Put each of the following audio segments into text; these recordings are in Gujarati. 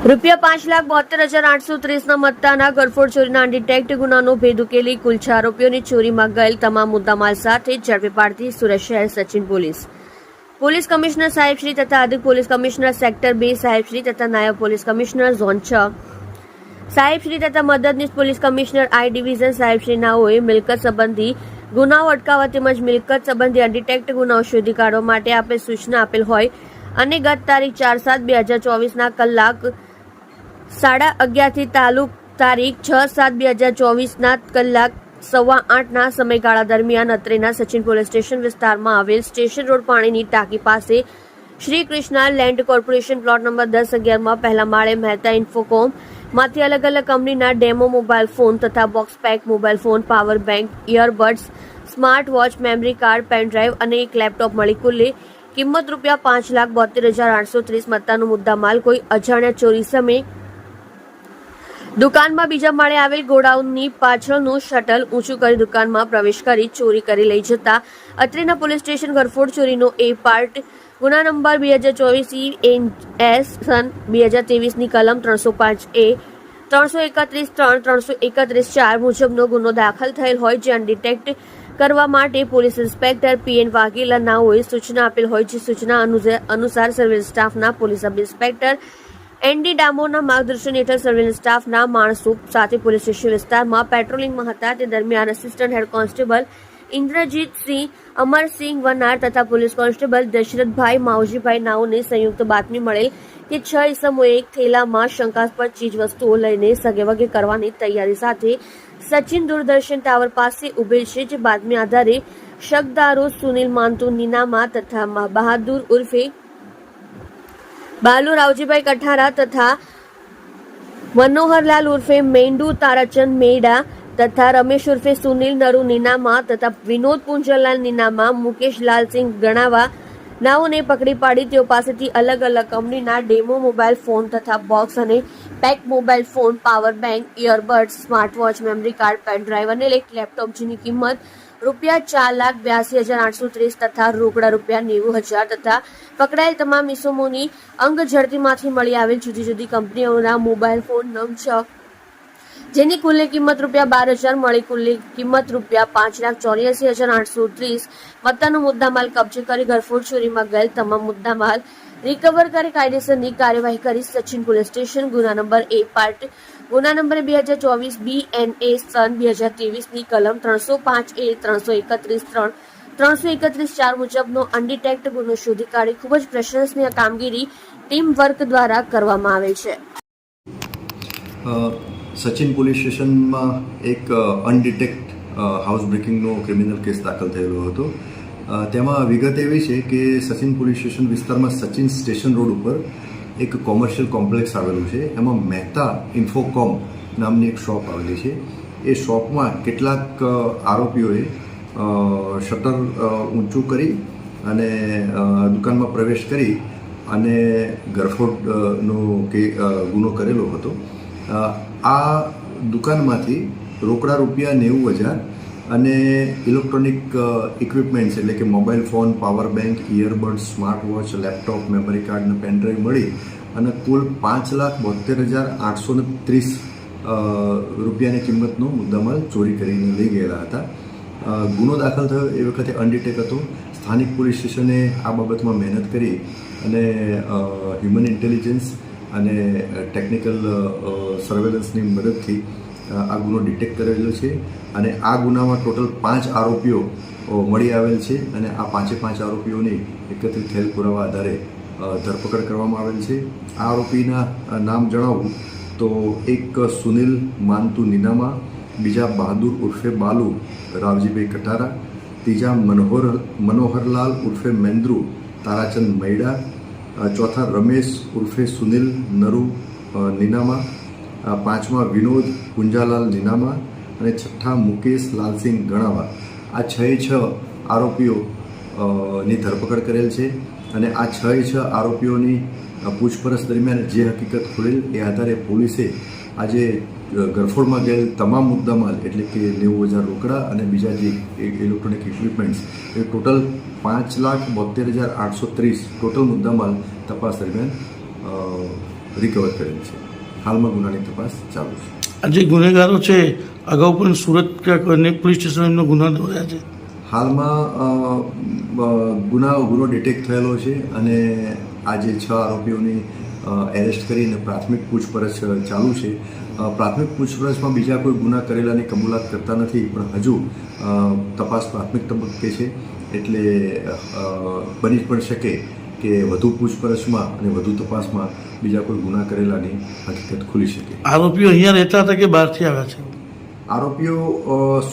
₹5,72,830 મત્તાના ગરફોડ ચોરીના ડિટેક્ટ ગુનાનો ભેદ ઉકેલી કુલ 6 આરોપીઓની ચોરીમાં ગયેલ તમામ મુદ્દામાલ સાથે ઝડપી પાડતી સુરત શહેર સચિન પોલીસ કમિશનર સાહેબશ્રી તથા અધિક પોલીસ કમિશનર સેક્ટર 2 સાહેબશ્રી તથા નાયબ પોલીસ કમિશનર ઝોન 6 સાહેબશ્રી તથા મદદનીશ પોલીસ કમિશનર આઈ ડિવિઝન સાહેબશ્રીનાઓએ મિલકત સંબંધી ગુનાઓ અટકાવવા તેમજ મિલકત સંબંધી અનડિટેક્ટ ગુનાઓ શોધી કાઢવા માટે આપેલ સૂચના આપેલ હોય અને ગત તારીખ 4/7/2024 કલાક 11:30 થી તારીખ 6/7/2024 કલાક 8:15 સમયગાળા દરમિયાન અત્રેના સચિન પોલીસ સ્ટેશન વિસ્તારમાં આવેલ સ્ટેશન રોડ પાણીની ટાંકી પાસે Shri Krishna land corporation plot number 1011 માં પહેલા માળે મહેતા ઇન્ફોકોમ માંથી અલગ અલગ કંપનીના ડેમો મોબાઈલ ફોન તથા box pack mobile phone, power bank, earbuds, smart watch, memory card, pen drive અને એક લેપટોપ મળી કુલ્લે કિંમત ₹5,72,830 મત્તાનો મુદ્દામાલ કોઈ અજાણ્યા ચોરી સમયે દુકાનમાં બીજા માળે આવેલ ગોડાઉનની પાછળનું શટલ ઊંચું કરી દુકાનમાં પ્રવેશ કરી ચોરી કરી લઈ જતા અત્રેના પોલીસ સ્ટેશન ગરફોડ ચોરીનો એ પાર્ટ ગુના નંબર 2024 સન 2023 કલમ 305A 331(3) 331(4) મુજબનો ગુનો દાખલ થયેલ હોય જે અનડિટેક્ટ કરવા માટે પોલીસ ઇન્સ્પેક્ટર PN વાઘેલા નાઓએ સૂચના આપેલ હોય જે સૂચના અનુસાર સર્વેલન્સ સ્ટાફના પોલીસ સબ ઇન્સ્પેક્ટર ND ડામોરના માર્ગદર્શન હેઠળ સર્વેલન્સ સ્ટાફના માણસો સાથે પોલીસ સ્ટેશન વિસ્તારમાં પેટ્રોલિંગમાં હતા તે દરમિયાન assistant head constable Indrajitsinh, Amarsinh Vanar તથા પોલીસ કોન્સ્ટેબલ દશરથભાઈ માવજીભાઈ નાઓને સંયુક્ત બાતમી મળેલ કે 6 ઇસમોએ એક થેલામાં શંકાસ્પદ ચીજ વસ્તુઓ લઈને સગેવગે કરવાની તૈયારી સાથે સચિન દૂરદર્શન ટાવર પાસે ઉભેલ છે જે બાતમી આધારે શકદારો સુનિલ માંતુ નીનામા તથા બહાદુર ઉર્ફે બાલુ રાવજીભાઈ કઠારા તથા મનોહરલાલ ઉર્ફે મેંડુ તારાચંદ મેડા તથા રમેશ ઉર્ફે સુનિલ નરુ નીનામા તથા વિનોદ પુંજરલાલ નીનામા, મુકેશ લાલસિંહ ગણાવા નાઓને પકડી પાડી તેઓ પાસેથી અલગ અલગ કંપનીના ડેમો મોબાઈલ ફોન તથા બોક્સ અને pack mobile phone, power bank, earbuds, smart watch, memory card, pen drive અને એક લેપટોપ જેની કિંમત ₹4,82,830 તથા રોકડા ₹90,000 તથા પકડાયેલ તમામ ઇસમોની અંગ ઝડતીમાંથી મળી આવેલ જુદી જુદી કંપનીઓના મોબાઈલ ફોન નંગ 6 જેની કુલ્લે કિંમત ₹12,000 મળી કુલ્લે કિંમત ₹5,84,830 મત્તાનો મુદ્દામાલ કબજે કરી ગરફોડ ચોરીમાં ગયેલ તમામ મુદ્દામાલ રિકવર કરી કાયદેસરની કાર્યવાહી કરી સચિન પોલીસ સ્ટેશન ગુના નંબર A પાર્ટ ગુના નંબર 2024 BNA સન 2023 કલમ 305A 331(3) 331(4) મુજબનો અનડિટેક્ટ ગુનો શોધી કાઢી ખૂબ જ પ્રશંસનીય કામગીરી ટીમ વર્ક દ્વારા કરવામાં આવે છે. સચિન પોલીસ સ્ટેશનમાં એક અનડિટેક્ટ હાઉસ બ્રેકિંગનો ક્રિમિનલ કેસ દાખલ થયેલો હતો. તેમાં વિગત એવી છે કે સચિન પોલીસ સ્ટેશન વિસ્તારમાં સચિન સ્ટેશન રોડ ઉપર એક કોમર્શિયલ કોમ્પ્લેક્સ આવેલું છે. એમાં મહેતા ઇન્ફોકોમ નામની એક શોપ આવેલી છે. એ શોપમાં કેટલાક આરોપીઓએ શટર ઊંચું કરી અને દુકાનમાં પ્રવેશ કરી અને ગરફોડનો ગુનો કરેલો હતો. આ દુકાનમાંથી રોકડા ₹90,000 અને ઇલેક્ટ્રોનિક ઇક્વિપમેન્ટ્સ એટલે કે mobile phone, power bank, earbuds, smart watch, laptop, memory card અને પેન ડ્રાઈવ મળી અને કુલ ₹5,72,830 રૂપિયાની કિંમતનો મુદ્દામાલ ચોરી કરીને લઈ ગયેલા હતા. ગુનો દાખલ થયો એ વખતે અનડિટેક હતો. સ્થાનિક પોલીસ સ્ટેશને આ બાબતમાં મહેનત કરી અને હ્યુમન ઇન્ટેલિજન્સ અને ટેકનિકલ સર્વેલન્સની મદદથી આ ગુનો ડિટેક્ટ કરેલો છે અને આ ગુનામાં ટોટલ 5 આરોપીઓ મળી આવેલ છે અને આ 5 આરોપીઓની એકત્રિત થયેલ પુરાવા આધારે ધરપકડ કરવામાં આવેલ છે. આ આરોપીના નામ જણાવું તો એક સુનિલ માંતુ નીનામા, બીજા બહાદુર ઉર્ફે બાલુ રાવજીભાઈ કઠારા, ત્રીજા મનોહરલાલ ઉર્ફે મેંદ્રુ તારાચંદ મૈડા, ચોથા રમેશ ઉર્ફે સુનિલ નરુ નીનામા, પાંચમા વિનોદ પુંજાલાલ નીનામા અને છઠ્ઠા મુકેશ લાલસિંહ ગણાવા. આ 6 આરોપીઓની ધરપકડ કરેલ છે અને આ 6 આરોપીઓની પૂછપરછ દરમિયાન જે હકીકત ખુલેલ એ આધારે પોલીસે આજે ગરફોડમાં ગયેલ તમામ મુદ્દામાલ એટલે કે 90,000 રોકડા અને બીજા જે ઇલેક્ટ્રોનિક ઇક્વિપમેન્ટ્સ એ ટોટલ 5,72,830 ટોટલ મુદ્દામાલ તપાસ દરમિયાન રિકવર કરેલ છે. હાલમાં ગુનાની તપાસ ચાલુ છે. આ જે ગુનેગારો છે અગાઉ પણ સુરત ક્યાંક પોલીસ સ્ટેશન એમનો ગુના નોંધ્યા છે. હાલમાં ગુનો ડિટેક્ટ થયેલો છે અને આજે 6 આરોપીઓની એરેસ્ટ કરીને પ્રાથમિક પૂછપરછ ચાલુ છે. પ્રાથમિક પૂછપરછમાં બીજા કોઈ ગુના કરેલાની કબૂલાત કરતા નથી, પણ હજુ તપાસ પ્રાથમિક તબક્કે છે, એટલે બની પણ શકે કે વધુ પૂછપરછમાં અને વધુ તપાસમાં બીજા કોઈ ગુના કરેલાની હકીકત ખુલી શકે. આરોપીઓ અહીંયા રહેતા હતા કે બહારથી આવ્યા છે? આરોપીઓ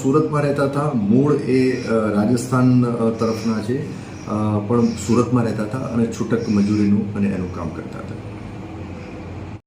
સુરતમાં રહેતા હતા. મૂળ એ રાજસ્થાન તરફના છે, પણ સુરતમાં રહેતા હતા અને છૂટક મજૂરીનું અને એનું કામ કરતા હતા.